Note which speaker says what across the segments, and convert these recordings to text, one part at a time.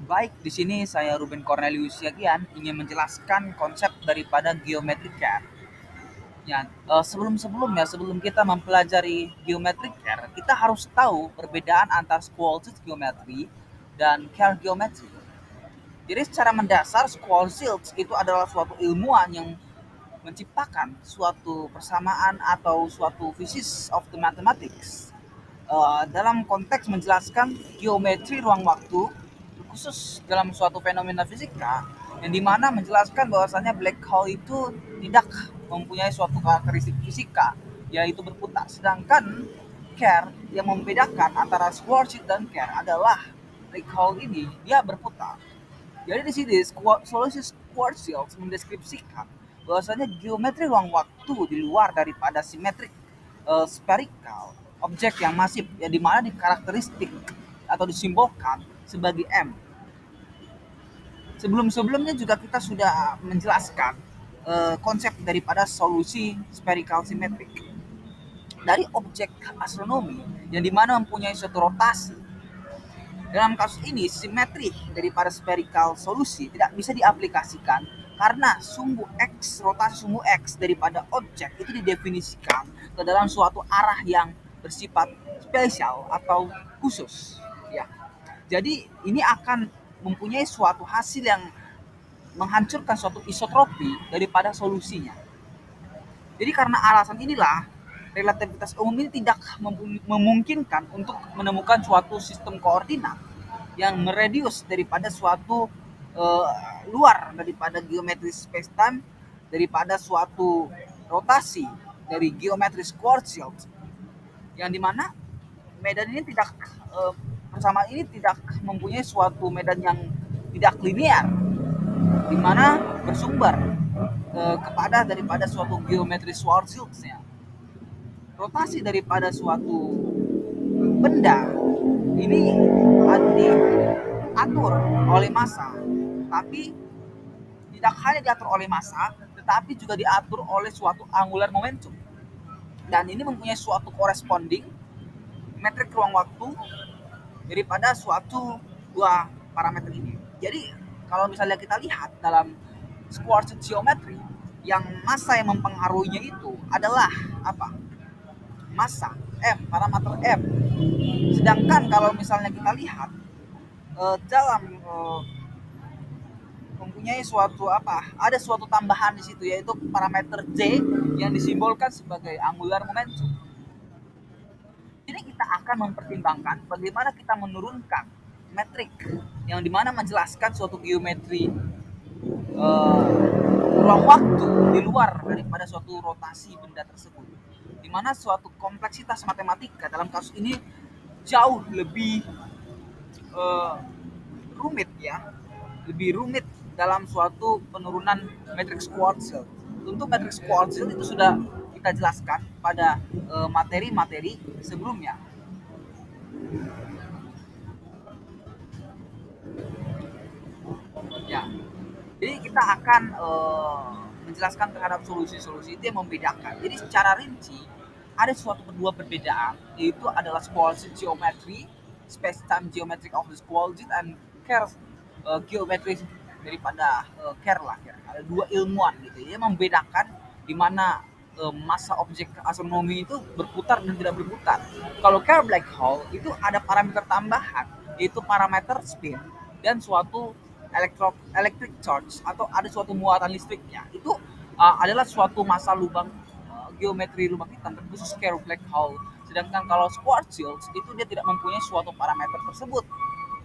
Speaker 1: Baik, di sini saya Ruben Cornelius Siagian ingin menjelaskan konsep daripada geometric care. Ya, sebelum kita mempelajari geometric care, kita harus tahu perbedaan antara squelched geometry dan care geometry. Jadi secara mendasar squelched itu adalah suatu ilmuwan yang menciptakan suatu persamaan atau suatu physics of the mathematics dalam konteks menjelaskan geometri ruang waktu khusus dalam suatu fenomena fisika yang dimana menjelaskan bahwasanya black hole itu tidak mempunyai suatu karakteristik fisika yaitu berputar, sedangkan Kerr yang membedakan antara Schwarzschild dan Kerr adalah black hole ini dia berputar. Jadi di sini solusi Schwarzschild mendeskripsikan bahwasanya geometri ruang waktu di luar daripada simetrik spherical objek yang masif yang dimana dikarakteristik atau disimbolkan sebagai M. Sebelumnya juga kita sudah menjelaskan konsep daripada solusi spherical symmetric dari objek astronomi yang dimana mempunyai suatu rotasi. Dalam kasus ini, simetri daripada spherical solusi tidak bisa diaplikasikan karena sumbu X, rotasi sumbu X daripada objek itu didefinisikan ke dalam suatu arah yang bersifat spesial atau khusus. Ya. Jadi ini akan mempunyai suatu hasil yang menghancurkan suatu isotropi daripada solusinya. Jadi karena alasan inilah relativitas umum ini tidak memungkinkan untuk menemukan suatu sistem koordinat yang meredius daripada suatu uh, luar daripada geometri space-time, daripada suatu rotasi dari geometri Schwarzschild yang dimana medan ini tidak bersama ini tidak mempunyai suatu medan yang tidak linear di mana bersumber kepada daripada suatu geometri Schwarzschild-nya. Rotasi daripada suatu benda ini diatur oleh massa, tapi tidak hanya diatur oleh massa, tetapi juga diatur oleh suatu angular momentum. Dan ini mempunyai suatu corresponding metrik ruang waktu daripada suatu dua parameter ini. Jadi kalau misalnya kita lihat dalam Schwarzschild geometry, yang massa yang mempengaruhinya itu adalah apa? Massa M, parameter M. Sedangkan kalau misalnya kita lihat dalam mempunyai suatu apa? Ada suatu tambahan di situ yaitu parameter J yang disimbolkan sebagai angular momentum. Jadi kita akan mempertimbangkan bagaimana kita menurunkan metrik yang dimana menjelaskan suatu geometri eh, ruang waktu di luar daripada suatu rotasi benda tersebut. Di mana suatu kompleksitas matematika dalam kasus ini jauh lebih eh, rumit ya, lebih rumit dalam suatu penurunan matriks Schwarzschild. Untuk matriks Schwarzschild itu sudah kita jelaskan pada materi-materi sebelumnya. Ya, jadi kita akan menjelaskan terhadap solusi-solusi itu yang membedakan. Jadi secara rinci ada suatu kedua perbedaan yaitu adalah Schwarzschild geometry, space-time geometric of the Schwarzschild and Kerr geometri daripada Kerr lah. Ada dua ilmuwan gitu yang membedakan di mana massa objek astronomi itu berputar dan tidak berputar. Kalau Kerr black hole itu ada parameter tambahan yaitu parameter spin dan suatu electric charge atau ada suatu muatan listriknya itu adalah suatu masa lubang geometri lubang hitam terkhusus Kerr black hole. Sedangkan kalau Schwarzschild itu dia tidak mempunyai suatu parameter tersebut.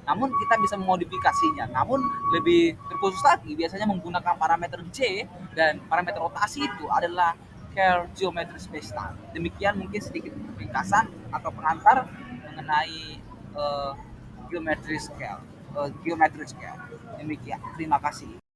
Speaker 1: Namun kita bisa memodifikasinya. Namun lebih terkhusus lagi biasanya menggunakan parameter J dan parameter rotasi itu adalah Kerr geometry spacetime. Demikian mungkin sedikit ringkasan atau pengantar mengenai uh, geometry scale. Demikian. Terima kasih.